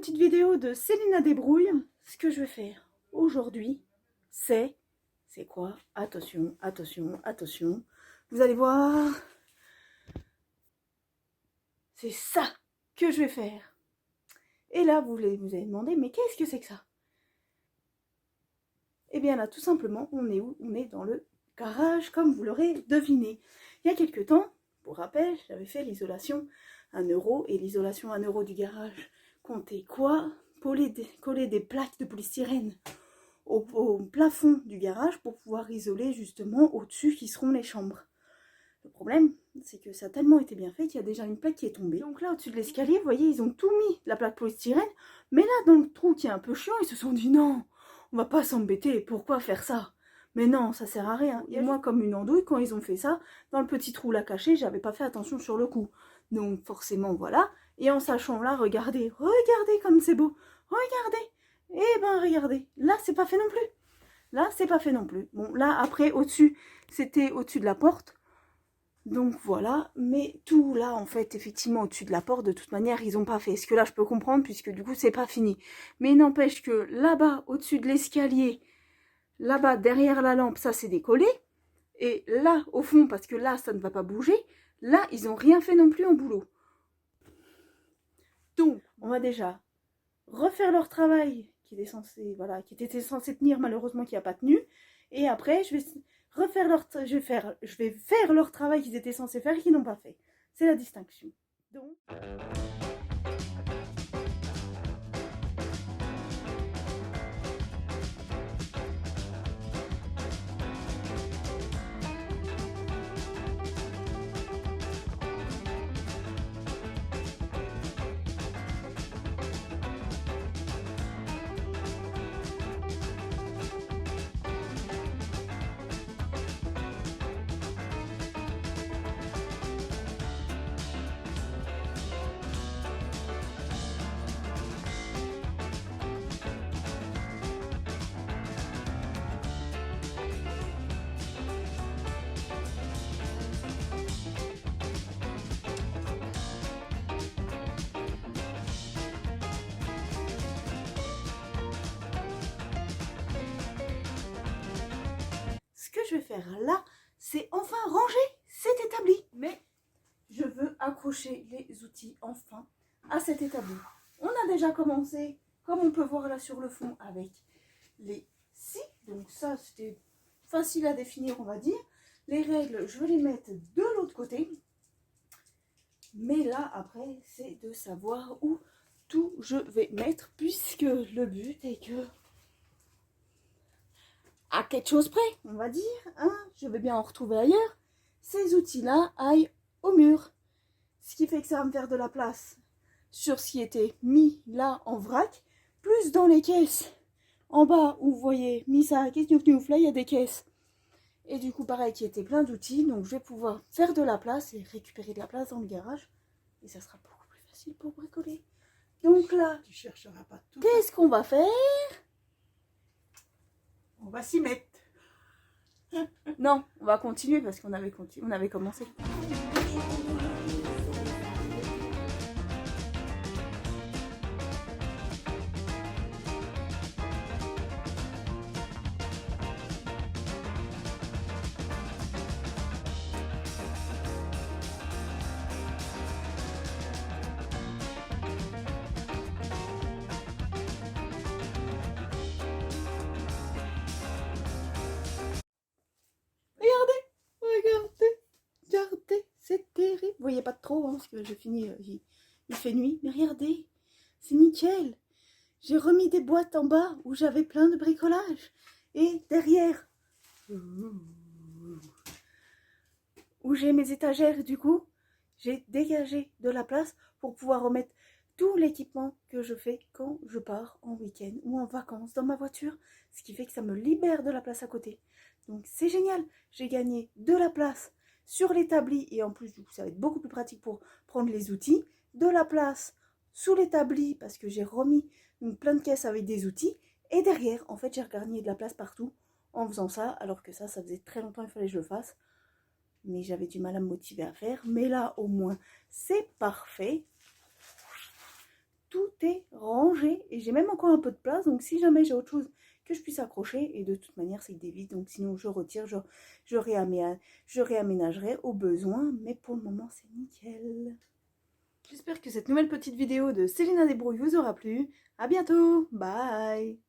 petite vidéo de Célina Débrouille. Ce que je vais faire aujourd'hui, c'est quoi? Attention, attention, attention. Vous allez voir. C'est ça que je vais faire. Et là, vous allez demander, mais qu'est-ce que c'est que ça? Eh bien là, tout simplement, on est où? On est dans le garage, comme vous l'aurez deviné. Il y a quelques temps, pour rappel, j'avais fait l'isolation 1 euro, et l'isolation 1 euro du garage comptait quoi? Coller des plaques de polystyrène au plafond du garage pour pouvoir isoler justement au-dessus qui seront les chambres. Le problème, c'est que ça a tellement été bien fait qu'il y a déjà une plaque qui est tombée. Donc là, au-dessus de l'escalier, vous voyez, ils ont tout mis, la plaque polystyrène, mais là, dans le trou qui est un peu chiant, ils se sont dit non, on va pas s'embêter, pourquoi faire ça? Mais non, ça sert à rien. Et moi, comme une andouille, quand ils ont fait ça, dans le petit trou là caché, j'avais pas fait attention sur le coup. Donc forcément, voilà. Et en sachant là, regardez comme c'est beau. Regardez. Eh ben, regardez. Là, c'est pas fait non plus. Là, c'est pas fait non plus. Bon, là, après, au-dessus, c'était au-dessus de la porte. Donc voilà, mais tout là, en fait, effectivement, au-dessus de la porte, de toute manière, ils n'ont pas fait. Ce que là, je peux comprendre, puisque du coup, c'est pas fini. Mais il n'empêche que là-bas, au-dessus de l'escalier, là-bas, derrière la lampe, ça, c'est décollé. Et là, au fond, parce que là, ça ne va pas bouger, là, ils n'ont rien fait non plus en boulot. Donc, on va déjà refaire leur travail, qui était censé, voilà, qui était censé tenir, malheureusement, qui n'a pas tenu. Et après, je vais faire leur travail qu'ils étaient censés faire et qu'ils n'ont pas fait. C'est la distinction. Donc... Ce que je vais faire là, c'est enfin ranger cet établi. Mais je veux accrocher les outils enfin à cet établi. On a déjà commencé, comme on peut voir là sur le fond, avec les scies. Donc ça, c'était facile à définir, on va dire. Les règles, je vais les mettre de l'autre côté. Mais là, après, c'est de savoir où tout je vais mettre, puisque le but est que, à quelque chose près, on va dire, hein, je vais bien en retrouver ailleurs, ces outils-là aillent au mur. Ce qui fait que ça va me faire de la place sur ce qui était mis là en vrac, plus dans les caisses. En bas, où vous voyez, mis ça, là, il y a des caisses. Et du coup, pareil, qui était plein d'outils. Donc, je vais pouvoir faire de la place et récupérer de la place dans le garage. Et ça sera beaucoup plus facile pour bricoler. Donc là, tu chercheras pas tout. Qu'est-ce qu'on va faire? On va s'y mettre. Non, on va continuer parce qu'on avait commencé. Regardez, c'est terrible. Vous voyez pas trop, hein, parce que je finis, il fait nuit. Mais regardez, c'est nickel. J'ai remis des boîtes en bas où j'avais plein de bricolage. Et derrière, où j'ai mes étagères, du coup, j'ai dégagé de la place pour pouvoir remettre tout l'équipement que je fais quand je pars en week-end ou en vacances dans ma voiture. Ce qui fait que ça me libère de la place à côté. Donc c'est génial, j'ai gagné de la place sur l'établi et en plus du coup ça va être beaucoup plus pratique pour prendre les outils, de la place sous l'établi parce que j'ai remis plein de caisses avec des outils et derrière en fait j'ai regagné de la place partout en faisant ça, alors que ça faisait très longtemps qu'il fallait que je le fasse, mais j'avais du mal à me motiver à faire. Mais là au moins c'est parfait, tout est rangé et j'ai même encore un peu de place, donc si jamais j'ai autre chose que je puisse accrocher, et de toute manière c'est des vides, donc sinon je retire, je réaménagerai au besoin, mais pour le moment c'est nickel. J'espère que cette nouvelle petite vidéo de Célina Débrouille vous aura plu. À bientôt, bye.